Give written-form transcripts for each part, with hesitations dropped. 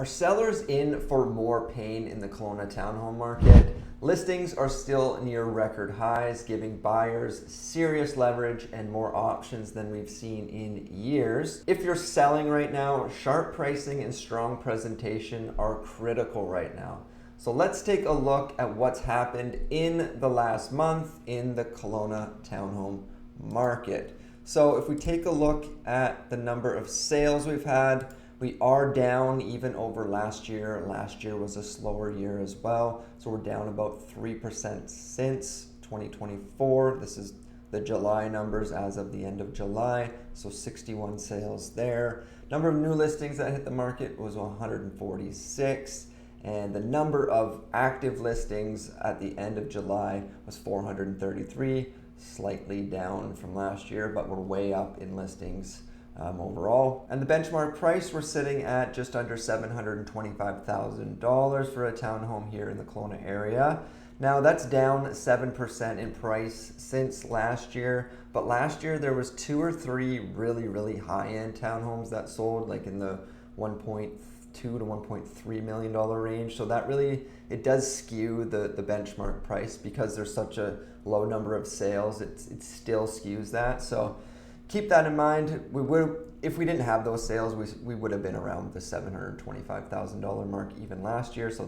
Are sellers in for more pain in the Kelowna townhome market? Listings are still near record highs, giving buyers serious leverage and more options than we've seen in years. If you're selling right now, sharp pricing and strong presentation are critical right now. So let's take a look at what's happened in the last month in the Kelowna townhome market. So if we take a look at the number of sales we've had, we are down even over last year. Last year was a slower year as well. So we're down about 3% since 2024. This is the July numbers as of the end of July. So 61 sales there. Number of new listings that hit the market was 146. And the number of active listings at the end of July was 433, slightly down from last year, but we're way up in listings overall. And the benchmark price, we're sitting at just under $725,000 for a townhome here in the Kelowna area. Now that's down 7% in price since last year, but last year there was 2 or 3 really high-end townhomes that sold like in the $1.2 to $1.3 million range. So that really, it does skew the benchmark price because there's such a low number of sales, it still skews that. So keep that in mind. If we didn't have those sales, we would have been around the $725,000 mark even last year. So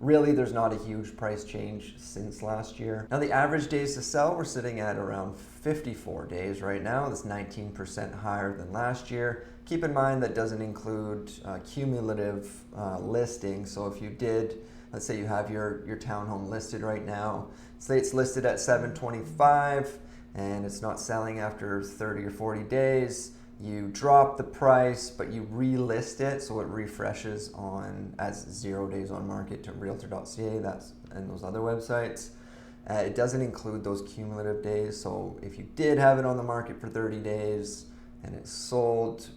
there's not a huge price change since last year. Now the average days to sell, we're sitting at around 54 days right now. That's 19% higher than last year. Keep in mind that doesn't include cumulative listings. So if you did, let's say you have your townhome listed right now, say it's listed at $725,000 and it's not selling after 30 or 40 days, you drop the price, but you relist it so it refreshes on as 0 days on market to realtor.ca and those other websites. It doesn't include those cumulative days. So if you did have it on the market for 30 days and it sold,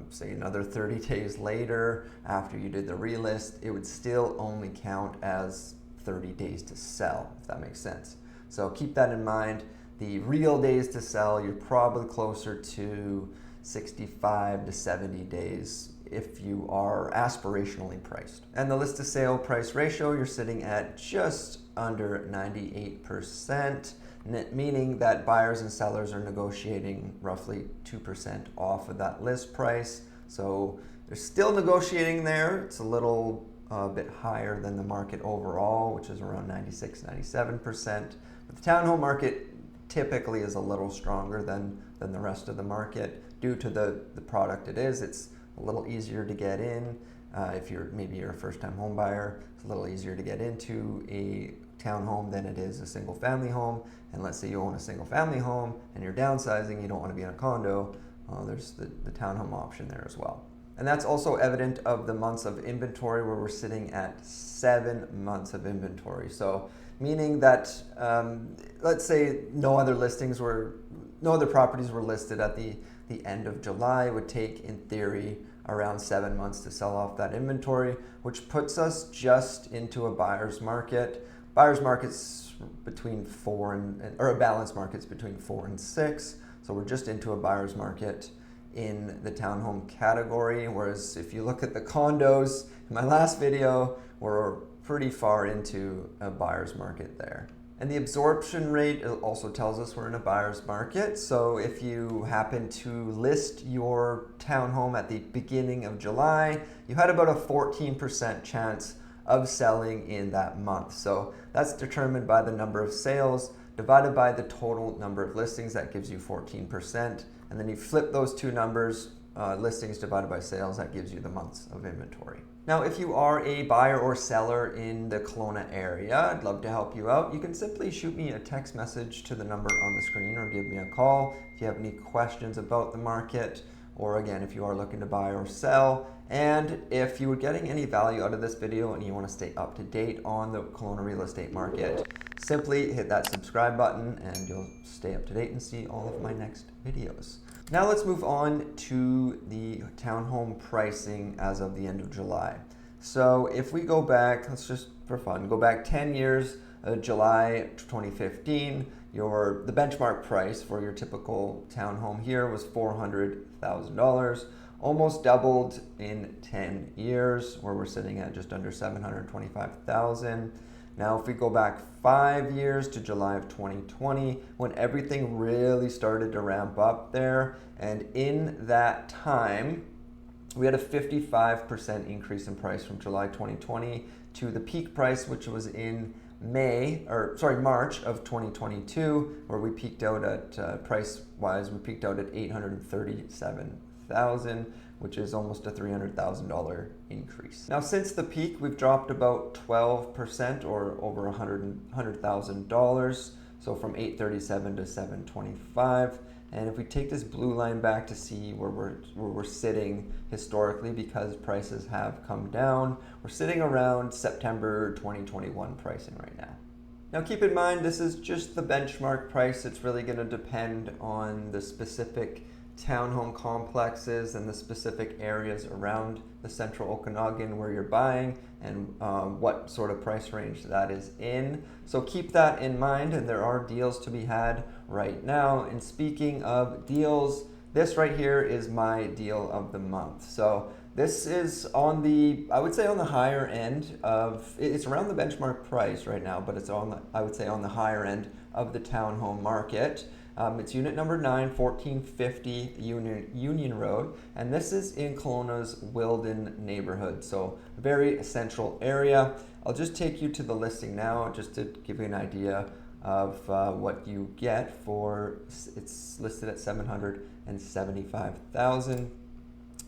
say another 30 days later after you did the relist, it would still only count as 30 days to sell, if that makes sense. So keep that in mind. The real days to sell, you're probably closer to 65 to 70 days if you are aspirationally priced. And the list to sale price ratio, you're sitting at just under 98%, meaning that buyers and sellers are negotiating roughly 2% off of that list price. So they're still negotiating there. It's a little bit higher than the market overall, which is around 96, 97%. But the townhome market typically is a little stronger than the rest of the market due to the product it is. It's a little easier to get in. If maybe you're a first-time home buyer, it's a little easier to get into a townhome than it is a single-family home. And let's say you own a single-family home and you're downsizing, you don't want to be in a condo, there's the townhome option there as well. And that's also evident of the months of inventory, where we're sitting at 7 months of inventory. So meaning that let's say no other properties were listed at the end of July, it would take in theory around 7 months to sell off that inventory, which puts us just into a buyer's market. Buyer's market's between 4 or a balanced market's between 4 and 6. So we're just into a buyer's market in the townhome category. Whereas if you look at the condos, in my last video, we're pretty far into a buyer's market there. And the absorption rate also tells us we're in a buyer's market. So if you happen to list your townhome at the beginning of July, you had about a 14% chance of selling in that month. So that's determined by the number of sales divided by the total number of listings. That gives you 14%. And then you flip those two numbers, listings divided by sales, that gives you the months of inventory. Now, if you are a buyer or seller in the Kelowna area, I'd love to help you out. You can simply shoot me a text message to the number on the screen or give me a call if you have any questions about the market, or again, if you are looking to buy or sell. And if you were getting any value out of this video and you want to stay up to date on the Kelowna real estate market, simply hit that subscribe button and you'll stay up to date and see all of my next videos. Now let's move on to the townhome pricing as of the end of July. So if we go back, let's just for fun, go back 10 years, July 2015, the benchmark price for your typical townhome here was $400,000. almost doubled in 10 years, where we're sitting at just under 725,000. Now, if we go back 5 years to July of 2020, when everything really started to ramp up there, and in that time, we had a 55% increase in price from July 2020 to the peak price, which was in March of 2022, where we peaked out at, price-wise, we peaked out at 837,000, which is almost a $300,000 increase. Now, since the peak, we've dropped about 12%, or over $100,000. So from 837 to 725. And if we take this blue line back to see where we're sitting historically, because prices have come down, we're sitting around September 2021 pricing right now. Now, keep in mind, this is just the benchmark price. It's really going to depend on the specific townhome complexes and the specific areas around the central Okanagan where you're buying, and what sort of price range that is in. So keep that in mind, and there are deals to be had right now. And speaking of deals, this right here is my deal of the month. So this is on the, I would say, on the higher end of, it's around the benchmark price right now, but it's on the, I would say, on the higher end of the townhome market. It's unit number 9, 1450 Union Road, and this is in Kelowna's Wilden neighborhood, so a very central area. I'll just take you to the listing now, just to give you an idea of what you get for, it's listed at 775,000.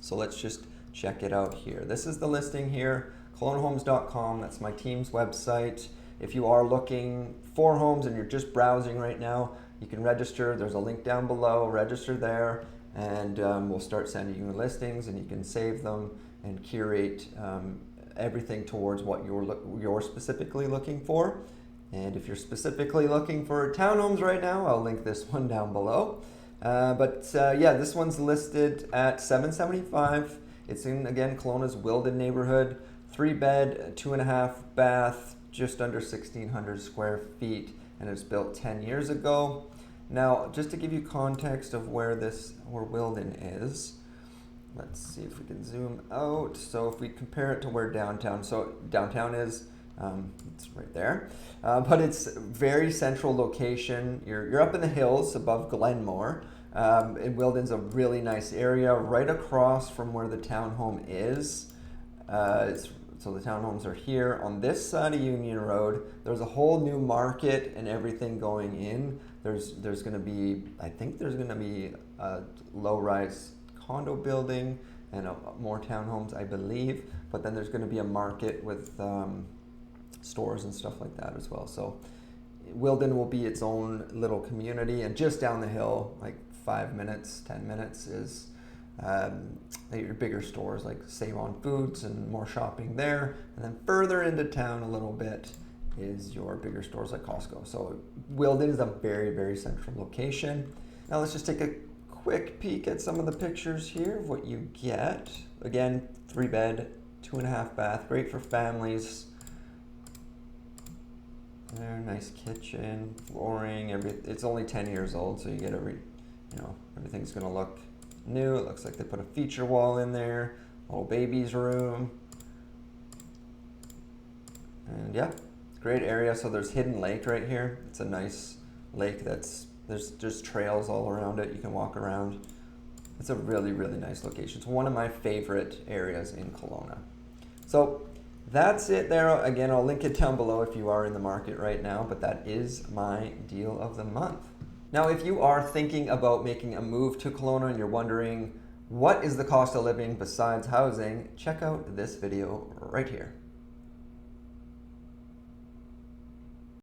So let's just check it out here. This is the listing here, kelownahomes.com. That's my team's website. If you are looking for homes and you're just browsing right now, you can register. There's a link down below. Register there, and we'll start sending you listings, and you can save them and curate everything towards what you're specifically looking for. And if you're specifically looking for townhomes right now, I'll link this one down below. Yeah, this one's listed at 775. It's in, again, Kelowna's Wilden neighborhood. 3-bed, 2.5 bath, just under 1,600 square feet, and it's built 10 years ago. Now, just to give you context of where Wilden is, let's see if we can zoom out. So if we compare it to where downtown is, it's right there, but it's a very central location. You're up in the hills above Glenmore, and Wilden's a really nice area, right across from where the townhome is. So the townhomes are here. On this side of Union Road, there's a whole new market and everything going in. There's going to be, I think there's going to be a low-rise condo building and more townhomes, I believe. But then there's going to be a market with stores and stuff like that as well. So Wilden will be its own little community, and just down the hill, like 5 minutes, 10 minutes, is your bigger stores like Save On Foods and more shopping there. And then further into town a little bit is your bigger stores like Costco. So Wilden is a very, very central location. Now let's just take a quick peek at some of the pictures here of what you get. Again, 3-bed, 2.5 bath, great for families. There, nice kitchen, flooring, it's only 10 years old, so you get everything's gonna look new. It looks like they put a feature wall in there, little baby's room. And yeah, great area. So there's Hidden Lake right here. It's a nice lake there's just trails all around it. You can walk around. It's a really, really nice location. It's one of my favorite areas in Kelowna. So that's it there. Again, I'll link it down below if you are in the market right now, but that is my deal of the month. Now, if you are thinking about making a move to Kelowna and you're wondering what is the cost of living besides housing, check out this video right here.